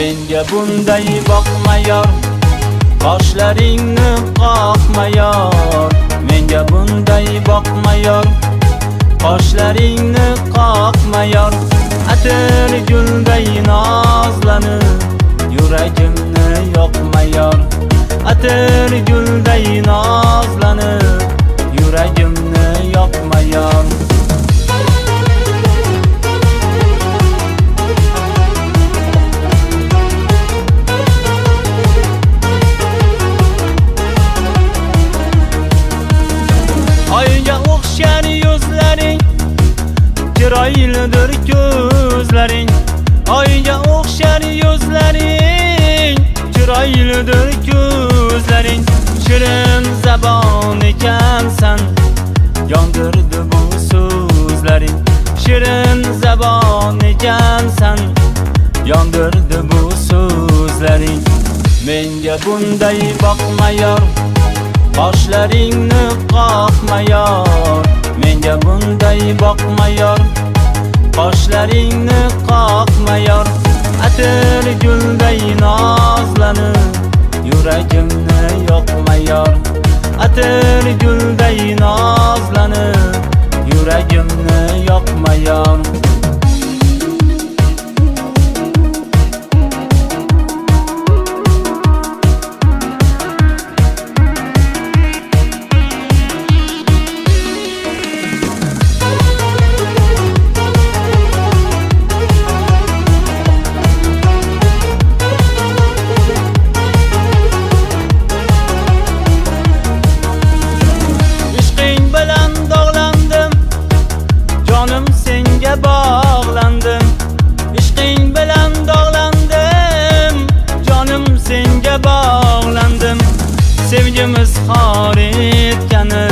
Menga bunday boqma yor, qoshlaringni qoqma yor. Menga bunday boqma yor, qoshlaringni qoqma yor. Atir gulday nozlanib, yuragimni yoqma yor. Atir gulday nozlanib, yuragimni yoqma yor. Oyga o'xshar yuzlaring, chiroylidir ko'zlaring. Oyga o'xshar yuzlaring, chiroylidir ko'zlaring. Shirin zabon ekansan, yondirdi bu so'zlaring. Shirin zabon ekansan, yondirdi bu so'zlaring. Menga bunday boqma yor, qoshlaringni qoqma yor. Menga bunday boqma yor, qoshlaringni qoqma yor. Atir gulday nozlanib, yuragimni yoqma yor. Atir gulday nozlanib, yuragimni yoqma yor. Bog'landim, ishqing bilan dog'landim, jonim senga bog'landim. Sevgimiz xor etgani